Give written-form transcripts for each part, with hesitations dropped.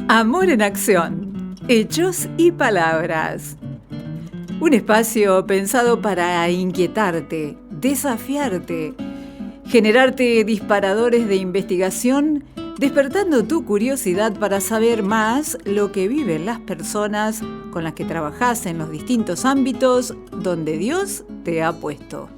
Amor en acción, hechos y palabras. Un espacio pensado para inquietarte, desafiarte, generarte disparadores de investigación, despertando tu curiosidad para saber más lo que viven las personas con las que trabajas en los distintos ámbitos donde Dios te ha puesto.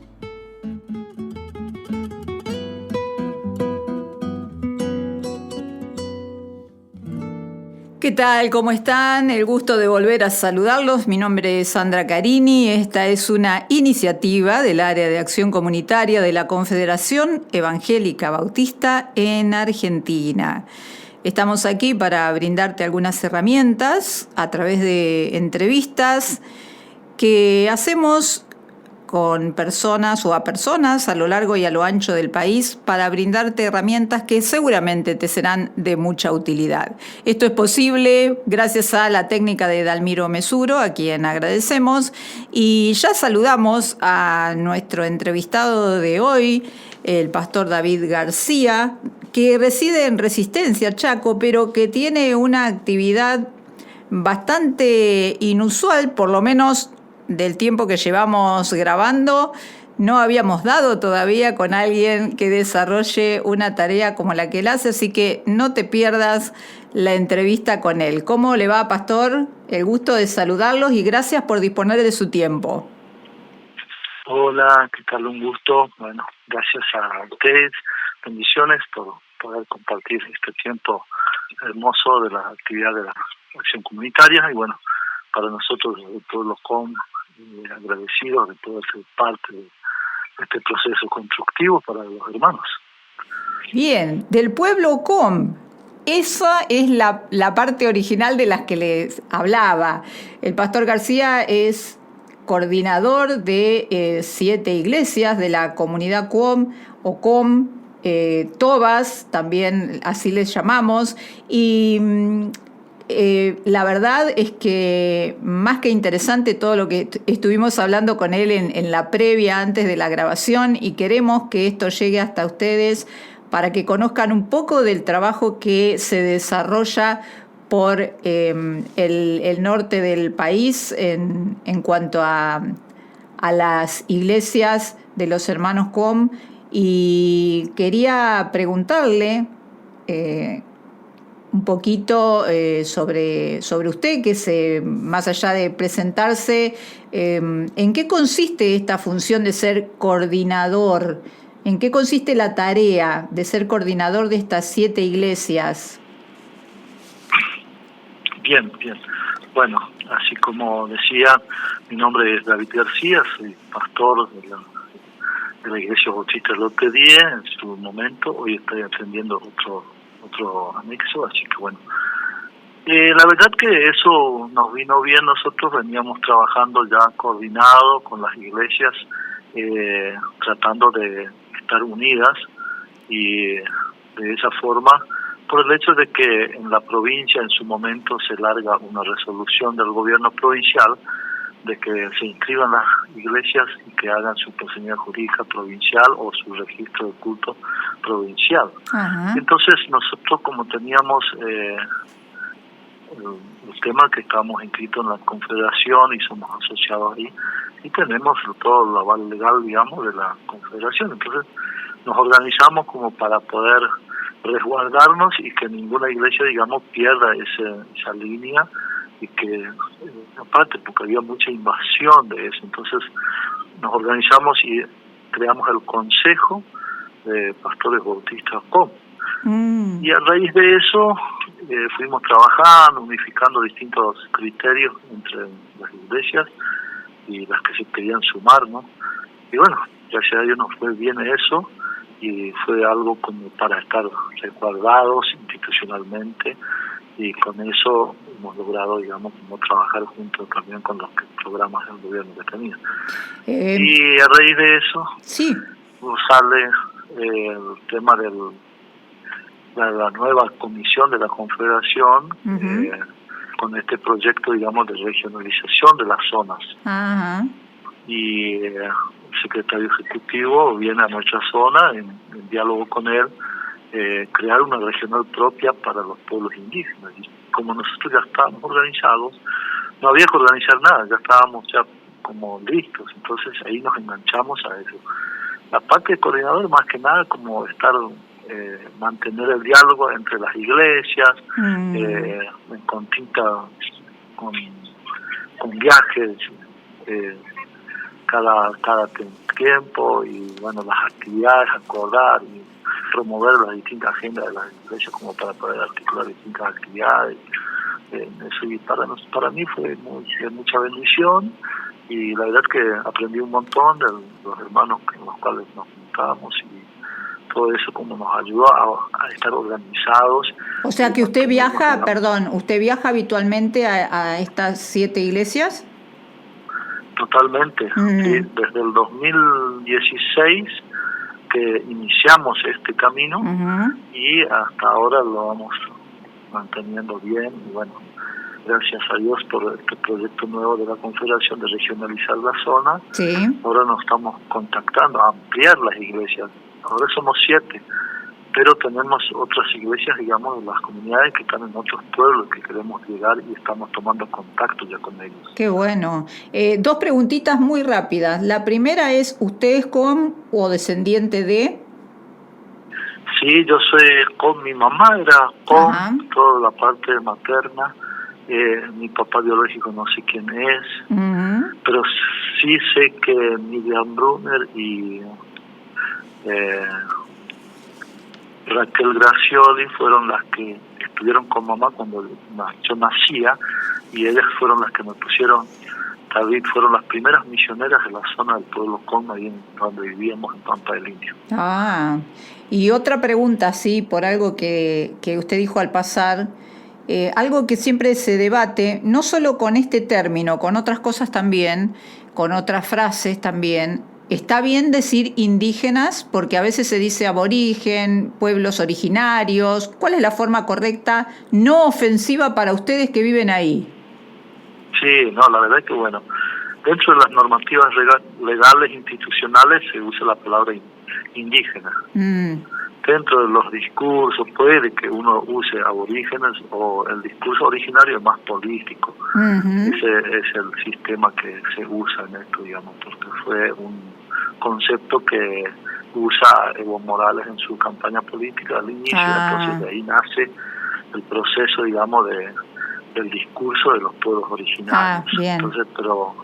¿Qué tal? ¿Cómo están? El gusto de volver a saludarlos. Mi nombre es Sandra Carini. Esta es una iniciativa del área de acción comunitaria de la Confederación Evangélica Bautista en Argentina. Estamos aquí para brindarte algunas herramientas a través de entrevistas que hacemos con personas o a personas a lo largo y a lo ancho del país para brindarte herramientas que seguramente te serán de mucha utilidad. Esto es posible gracias a la técnica de Dalmiro Mesuro, a quien agradecemos, y ya saludamos a nuestro entrevistado de hoy, el pastor David García, que reside en Resistencia, Chaco, pero que tiene una actividad bastante inusual, por lo menos del tiempo que llevamos grabando. No habíamos dado todavía con alguien que desarrolle una tarea como la que él hace, así que no te pierdas la entrevista con él. ¿Cómo le va, pastor? El gusto de saludarlos y gracias por disponer de su tiempo. Hola, ¿qué tal? Un gusto. Bueno, gracias a ustedes. Bendiciones por poder compartir este tiempo hermoso de la actividad de la acción comunitaria y bueno, para nosotros, todos los agradecidos de poder ser parte de este proceso constructivo para los hermanos. Bien, del pueblo COM. Esa es la parte original de las que les hablaba. El pastor García es coordinador de 7 iglesias de la comunidad COM o COM, Tobas, también así les llamamos, y la verdad es que más que interesante todo lo que estuvimos hablando con él en la previa antes de la grabación, y queremos que esto llegue hasta ustedes para que conozcan un poco del trabajo que se desarrolla por el norte del país en cuanto a las iglesias de los hermanos COM. Y quería preguntarle un poquito sobre usted, que más allá de presentarse, ¿en qué consiste esta función de ser coordinador? ¿En qué consiste la tarea de ser coordinador de estas 7 iglesias? Bien. Bueno, así como decía, mi nombre es David García, soy pastor de la Iglesia Bautista Lote 10 en su momento. Hoy estoy atendiendo otro anexo, así que bueno. La verdad que eso nos vino bien. Nosotros veníamos trabajando ya coordinado con las iglesias, tratando de estar unidas y de esa forma, por el hecho de que en la provincia en su momento se larga una resolución del gobierno provincial de que se inscriban las iglesias y que hagan su personalidad jurídica provincial o su registro de culto provincial. Uh-huh. Entonces nosotros, como teníamos el tema que estamos inscritos en la confederación y somos asociados ahí, y tenemos todo el aval legal, digamos, de la confederación, entonces nos organizamos como para poder resguardarnos y que ninguna iglesia, digamos, pierda esa línea, y que aparte, porque había mucha invasión de eso, entonces nos organizamos y creamos el Consejo de Pastores Bautistas COM. Y a raíz de eso fuimos trabajando, unificando distintos criterios entre las iglesias y las que se querían sumar, ¿no? Y bueno, gracias a Dios nos fue bien eso, y fue algo como para estar resguardados institucionalmente, y con eso hemos logrado, digamos, como trabajar junto también con los programas del gobierno que tenía. Y a raíz de eso sí, sale el tema de la nueva comisión de la Confederación, uh-huh, con este proyecto, digamos, de regionalización de las zonas. Uh-huh. Y secretario ejecutivo viene a nuestra zona en diálogo con él, crear una regional propia para los pueblos indígenas. Y como nosotros ya estábamos organizados, no había que organizar nada, ya estábamos ya como listos, entonces ahí nos enganchamos a eso. La parte de coordinador, más que nada, como estar, mantener el diálogo entre las iglesias, con viajes cada tiempo, y bueno, las actividades, acordar y promover las distintas agendas de las iglesias como para poder articular distintas actividades. Eso, y para mí fue de mucha bendición, y la verdad es que aprendí un montón de los hermanos con los cuales nos juntamos, y todo eso como nos ayudó a estar organizados. O sea que usted viaja, ¿usted viaja habitualmente a estas 7 iglesias? Totalmente, sí, desde el 2016 que iniciamos este camino, y hasta ahora lo vamos manteniendo bien, y bueno, gracias a Dios por este proyecto nuevo de la Confederación de regionalizar la zona. Sí. Ahora nos estamos contactando a ampliar las iglesias. Ahora somos 7, pero tenemos otras iglesias, digamos, de las comunidades que están en otros pueblos que queremos llegar, y estamos tomando contacto ya con ellos. Qué bueno. 2 preguntitas muy rápidas. La primera es, ¿usted es com o descendiente de? Sí, yo soy con, mi mamá era con, toda la parte materna. Mi papá biológico no sé quién es, pero sí sé que Miriam Brunner y Raquel Gracioli fueron las que estuvieron con mamá cuando yo nacía, y ellas fueron las que me pusieron, David, fueron las primeras misioneras de la zona del pueblo Coma, ahí donde vivíamos, en Pampa del Indio. Y otra pregunta, sí, por algo que usted dijo al pasar, algo que siempre se debate, no solo con este término, con otras cosas también, con otras frases también. ¿Está bien decir indígenas? Porque a veces se dice aborigen, pueblos originarios. ¿Cuál es la forma correcta, no ofensiva para ustedes que viven ahí? Sí, no, la verdad es que bueno, dentro de las normativas legales institucionales se usa la palabra indígena. Dentro de los discursos puede que uno use aborígenes, o el discurso originario es más político. Ese es el sistema que se usa en esto, digamos, porque fue un concepto que usa Evo Morales en su campaña política al inicio. Entonces de ahí nace el proceso, digamos, del discurso de los pueblos originarios. Entonces, pero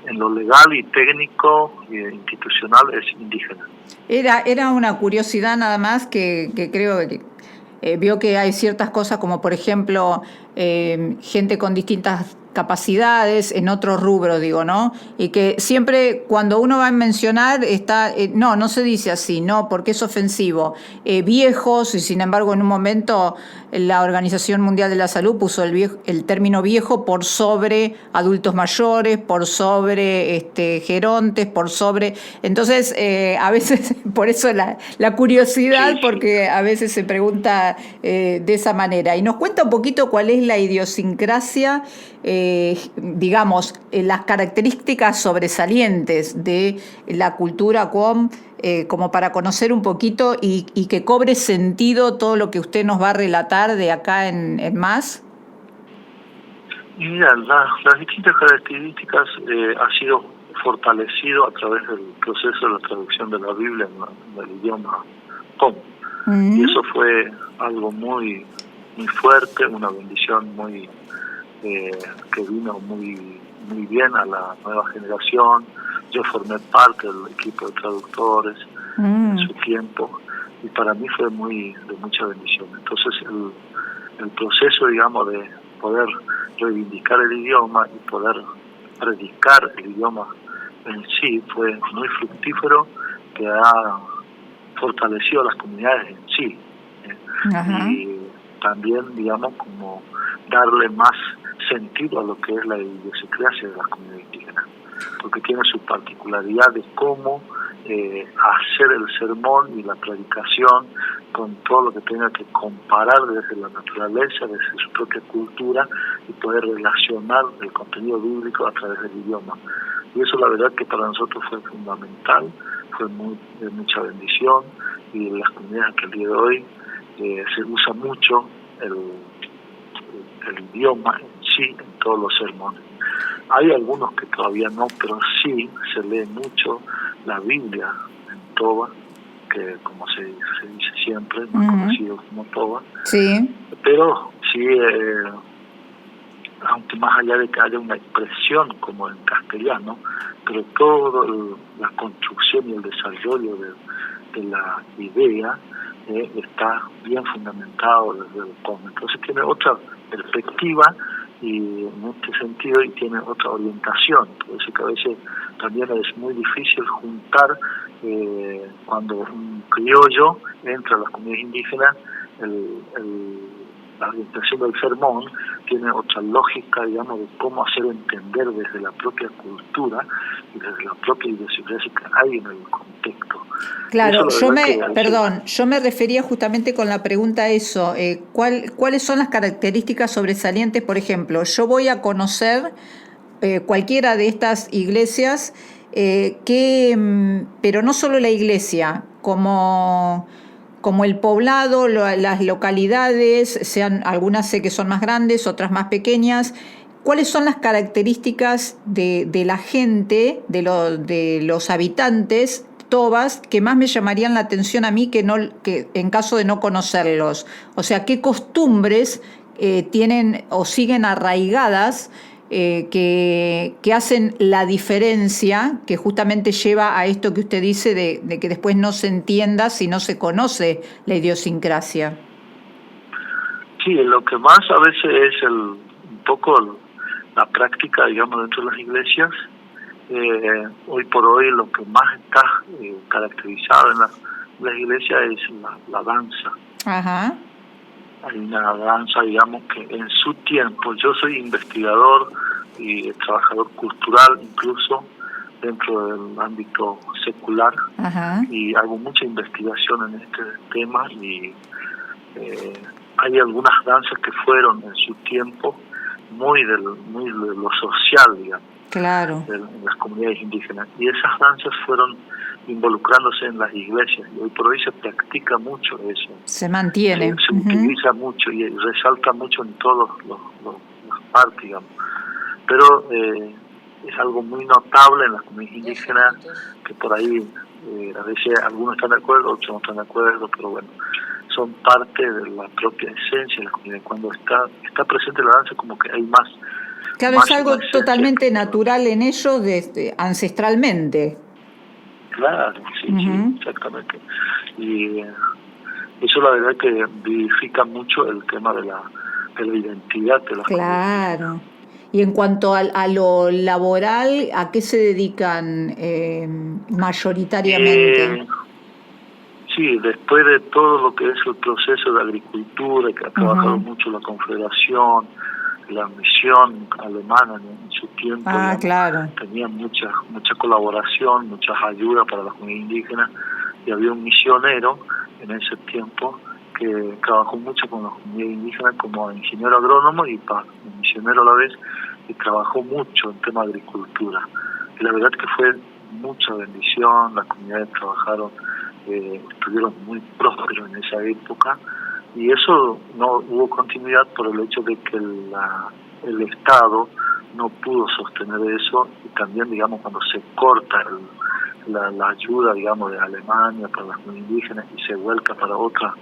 en lo legal y técnico e institucional es indígena. Era una curiosidad nada más que creo que vio que hay ciertas cosas como, por ejemplo, gente con distintas capacidades en otro rubro, digo, ¿no? Y que siempre cuando uno va a mencionar está, no se dice así, no, porque es ofensivo. Viejos, y sin embargo en un momento la Organización Mundial de la Salud puso el término viejo por sobre adultos mayores, por sobre gerontes, por sobre... Entonces, a veces, por eso la curiosidad, porque a veces se pregunta de esa manera. Y nos cuenta un poquito cuál es la idiosincrasia, digamos, las características sobresalientes de la cultura com, como para conocer un poquito y que cobre sentido todo lo que usted nos va a relatar de acá en más. Mira, las distintas características ha sido fortalecido a través del proceso de la traducción de la Biblia en el idioma com. Y eso fue algo muy muy fuerte, una bendición muy que vino muy bien a la nueva generación. Yo formé parte del equipo de traductores en su tiempo, y para mí fue de mucha bendición. Entonces el proceso, digamos, de poder reivindicar el idioma y poder predicar el idioma en sí fue muy fructífero, que ha fortalecido a las comunidades en sí. Y también, digamos, como darle más sentido a lo que es la idiosincrasia de las comunidades indígenas, porque tiene su particularidad de cómo hacer el sermón y la predicación con todo lo que tenga que comparar desde la naturaleza, desde su propia cultura, y poder relacionar el contenido bíblico a través del idioma. Y eso la verdad que para nosotros fue fundamental, fue de mucha bendición, y en las comunidades que el día de hoy se usa mucho el idioma en sí en todos los sermones. Hay algunos que todavía no, pero sí se lee mucho la Biblia en Toba, que como se dice siempre, más conocido como Toba. Sí. Pero sí, aunque más allá de que haya una expresión como en castellano, pero toda la construcción y el desarrollo de la idea está bien fundamentado desde el Toba. Entonces tiene otra perspectiva y en este sentido y tiene otra orientación. Por eso que a veces también es muy difícil juntar cuando un criollo entra a las comunidades indígenas, la orientación del sermón tiene otra lógica, digamos, de cómo hacer entender desde la propia cultura y desde la propia idiosincrasia que hay en el contexto. Claro, yo me refería justamente con la pregunta a eso. ¿Cuáles son las características sobresalientes? Por ejemplo, yo voy a conocer cualquiera de estas iglesias, pero no solo la iglesia, como el poblado, las localidades, algunas sé que son más grandes, otras más pequeñas. ¿Cuáles son las características de la gente, de los habitantes tobas, que más me llamarían la atención a mí que en caso de no conocerlos? O sea, ¿qué costumbres tienen o siguen arraigadas que hacen la diferencia, que justamente lleva a esto que usted dice de que después no se entienda si no se conoce la idiosincrasia? Sí, lo que más a veces es un poco la práctica, digamos, dentro de las iglesias. Hoy por hoy lo que más está caracterizado en las iglesias es la danza. Ajá. Hay una danza, digamos, que en su tiempo, yo soy investigador y trabajador cultural incluso dentro del ámbito secular. Ajá. Y hago mucha investigación en este tema y hay algunas danzas que fueron en su tiempo muy de lo social, digamos. Claro. En las comunidades indígenas, y esas danzas fueron involucrándose en las iglesias, y hoy por hoy se practica mucho eso. Se mantiene. Se utiliza mucho y resalta mucho en todas las partes, digamos. Pero es algo muy notable en las comunidades indígenas, que por ahí a veces algunos están de acuerdo, otros no están de acuerdo, pero bueno, son parte de la propia esencia de la comunidad. Cuando está presente la danza, como que hay más. Claro, es algo totalmente natural en ellos ancestralmente. Claro, sí, sí, exactamente. Y eso la verdad que vivifica mucho el tema de la identidad de las comunidades. Claro. Y en cuanto a lo laboral, ¿a qué se dedican mayoritariamente? Sí, después de todo lo que es el proceso de agricultura, que ha trabajado mucho la Confederación, la misión alemana en su tiempo, claro. tenía mucha colaboración, muchas ayudas para la comunidad indígena, y había un misionero en ese tiempo que trabajó mucho con la comunidad indígena como ingeniero agrónomo y misionero a la vez, y trabajó mucho en tema de agricultura. Y la verdad que fue mucha bendición, las comunidades trabajaron, estuvieron muy prósperos en esa época, y eso no hubo continuidad por el hecho de que el Estado no pudo sostener eso, y también, digamos, cuando se corta la ayuda, digamos, de Alemania para las comunidades indígenas y se vuelca para otro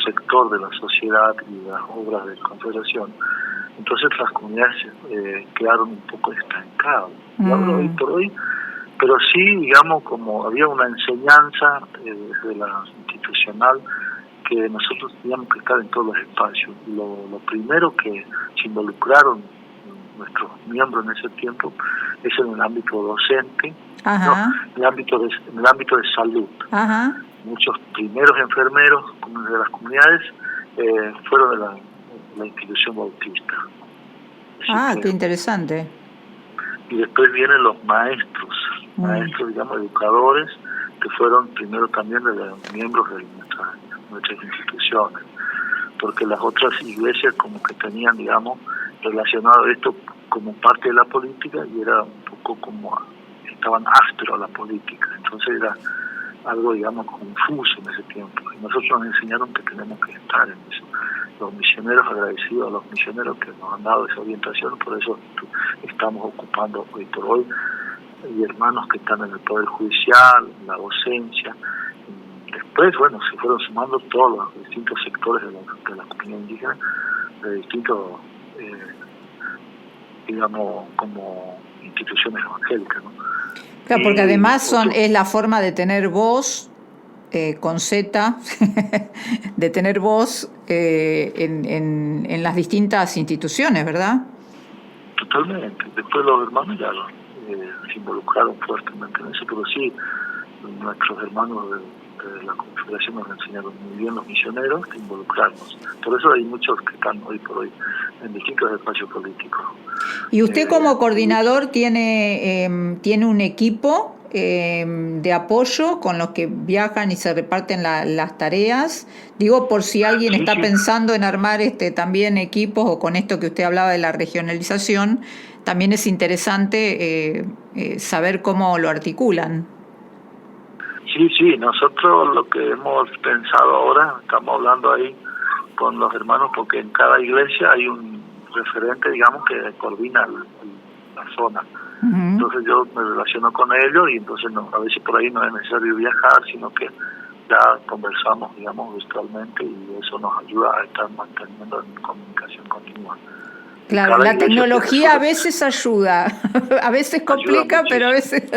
sector de la sociedad y las obras de Confederación, entonces las comunidades quedaron un poco estancadas. Y ahora, hoy por hoy, pero sí, digamos, como había una enseñanza desde la institucional, que nosotros teníamos que estar en todos los espacios. Lo primero que se involucraron nuestros miembros en ese tiempo es en el ámbito docente, en el ámbito de salud. Ajá. Muchos primeros enfermeros de las comunidades fueron de la institución bautista. Qué interesante. Y después vienen los maestros, digamos, educadores, que fueron primero también de los miembros de nuestras instituciones, porque las otras iglesias como que tenían, digamos, relacionado esto como parte de la política, y era un poco como estaban ásperos a la política. Entonces era algo, digamos, confuso en ese tiempo. Y nosotros nos enseñaron que tenemos que estar en eso. Los misioneros, agradecidos a los misioneros que nos han dado esa orientación, por eso estamos ocupando hoy por hoy. Hay hermanos que están en el Poder Judicial, en la docencia. Después, bueno, se fueron sumando todos los distintos sectores de la comunidad indígena, de distintos, digamos, como instituciones evangélicas, ¿no? Claro, porque además es la forma de tener voz, con Z, de tener voz en las distintas instituciones, ¿verdad? Totalmente. Después los hermanos ya se involucraron fuertemente en eso, pero sí, nuestros hermanos de la Confederación nos enseñaron muy bien, los misioneros, a involucrarnos. Por eso hay muchos que están hoy por hoy en distintos espacios políticos. ¿Y usted como coordinador tiene un equipo de apoyo con los que viajan y se reparten las tareas? Digo, por si alguien está pensando en armar también equipos, o con esto que usted hablaba de la regionalización, también es interesante saber cómo lo articulan. Sí, nosotros lo que hemos pensado ahora, estamos hablando ahí con los hermanos, porque en cada iglesia hay un referente, digamos, que coordina la zona. Uh-huh. Entonces yo me relaciono con ellos y entonces a veces por ahí no es necesario viajar, sino que ya conversamos, digamos, virtualmente, y eso nos ayuda a estar manteniendo en comunicación continua. Claro, la tecnología a veces ayuda, a veces complica, pero a veces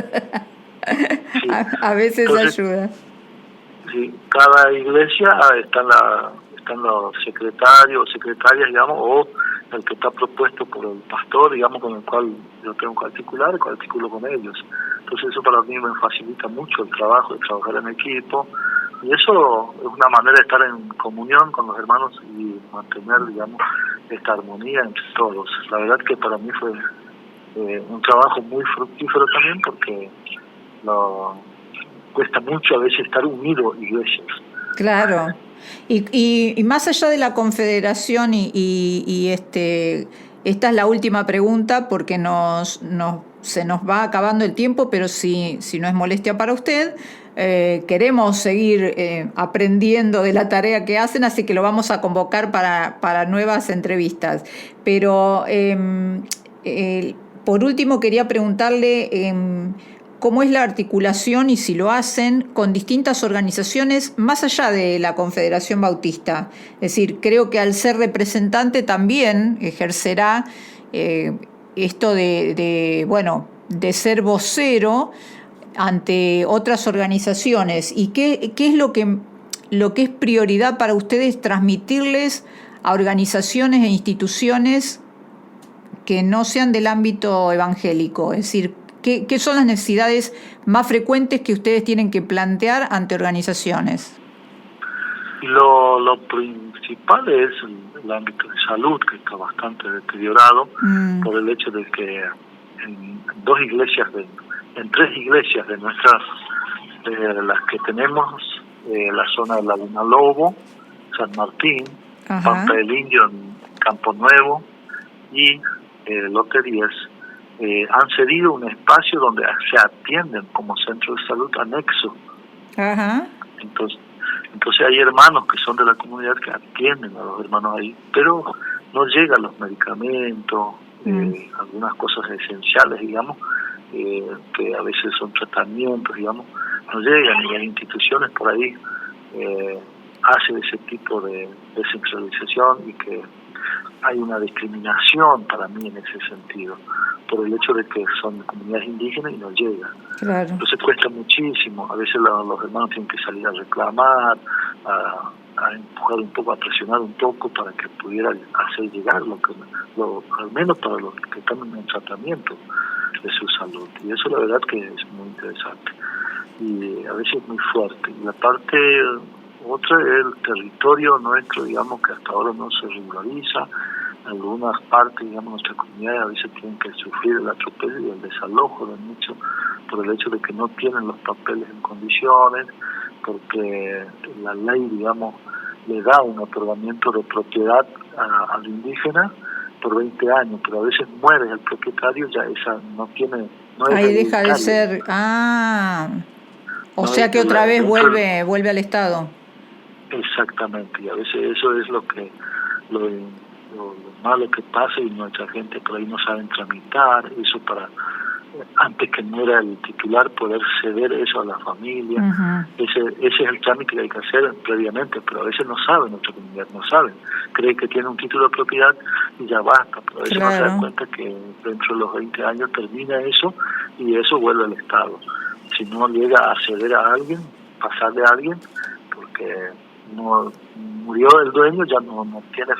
sí. a veces entonces, ayuda. Sí, cada iglesia están los secretarios o secretarias, digamos, o el que está propuesto por el pastor, digamos, con el cual yo tengo que articular con ellos. Entonces eso para mí me facilita mucho el trabajo, de trabajar en equipo, y eso es una manera de estar en comunión con los hermanos y mantener, digamos, esta armonía entre todos. La verdad que para mí fue un trabajo muy fructífero también, porque cuesta mucho a veces estar unidos iglesias. Claro. Y más allá de la Confederación y esta es la última pregunta porque se nos va acabando el tiempo, pero si no es molestia para usted, queremos seguir aprendiendo de la tarea que hacen, así que lo vamos a convocar para nuevas entrevistas. Pero por último quería preguntarle cómo es la articulación, y si lo hacen, con distintas organizaciones más allá de la Confederación Bautista. Es decir, creo que al ser representante también ejercerá esto de ser vocero ante otras organizaciones. ¿Y qué es lo que es prioridad para ustedes transmitirles a organizaciones e instituciones que no sean del ámbito evangélico? Es decir, ¿qué son las necesidades más frecuentes que ustedes tienen que plantear ante organizaciones? Lo principal es el ámbito de salud, que está bastante deteriorado por el hecho de que en tres iglesias de nuestras, las que tenemos, la zona de Laguna Lobo, San Martín, Pampa del Indio en Campo Nuevo y Lote 10, han cedido un espacio donde se atienden como centro de salud anexo. Ajá. Entonces hay hermanos que son de la comunidad que atienden a los hermanos ahí, pero no llegan los medicamentos, algunas cosas esenciales, digamos, que a veces son tratamientos, digamos, no llegan, y las instituciones por ahí hacen ese tipo de descentralización, y que hay una discriminación para mí en ese sentido, por el hecho de que son comunidades indígenas y no llegan. Claro. Entonces cuesta muchísimo, a veces los hermanos tienen que salir a reclamar, a empujar un poco, a presionar un poco para que pudieran hacer llegar al menos para los que están en tratamiento de su salud. Y eso la verdad que es muy interesante y a veces muy fuerte. Y la parte otra es el territorio nuestro, digamos, que hasta ahora no se regulariza. Algunas partes, digamos, nuestras comunidades a veces tienen que sufrir el atropello y el desalojo de muchos por el hecho de que no tienen los papeles en condiciones, porque la ley, digamos, le da un otorgamiento de propiedad al indígena por 20 años, pero a veces muere el propietario, ya esa no es Ahí deja de hereditaria. ser, o No sea es que otra vez dentro vuelve al Estado. Exactamente, y a veces eso es lo malo que pasa, y nuestra gente por ahí no saben tramitar eso para, antes que muera el titular, poder ceder eso a la familia. Uh-huh. Ese es el trámite que hay que hacer previamente, pero a veces no saben, nuestra comunidad no saben, cree que tiene un título de propiedad y ya basta, pero a veces no se dan cuenta que dentro de los 20 años termina eso y eso vuelve al Estado. Si no llega a ceder a alguien, pasarle a alguien, porque no murió el dueño, ya no tiene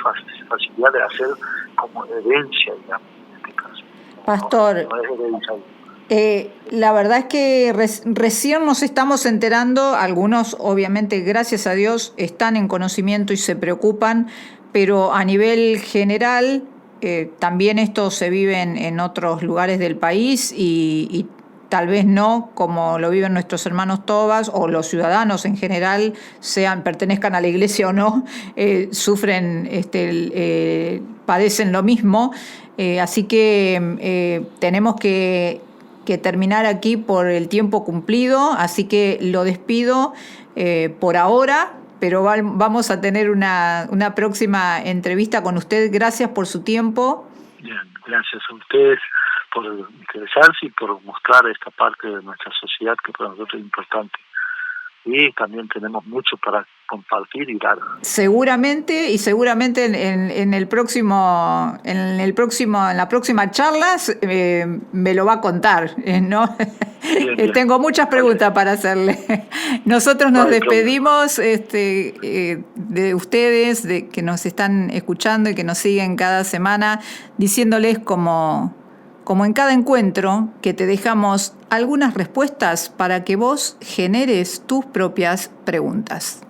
facilidad de hacer como herencia, digamos, en este caso. Pastor, no es herencia. La verdad es que recién nos estamos enterando, algunos obviamente gracias a Dios están en conocimiento y se preocupan, pero a nivel general también esto se vive en otros lugares del país y tal vez no como lo viven nuestros hermanos Tobas o los ciudadanos en general, pertenezcan a la iglesia o no, sufren, padecen lo mismo, así que tenemos que terminar aquí por el tiempo cumplido, así que lo despido por ahora, pero vamos a tener una próxima entrevista con usted. Gracias por su tiempo. Bien, gracias a ustedes por interesarse y por mostrar esta parte de nuestra sociedad que para nosotros es importante. Y también tenemos mucho para compartir y dar. Seguramente en la próxima charla me lo va a contar, ¿no? Bien. Tengo muchas preguntas para hacerle. Nosotros nos despedimos de ustedes, de que nos están escuchando y que nos siguen cada semana, diciéndoles como en cada encuentro, que te dejamos algunas respuestas para que vos generes tus propias preguntas.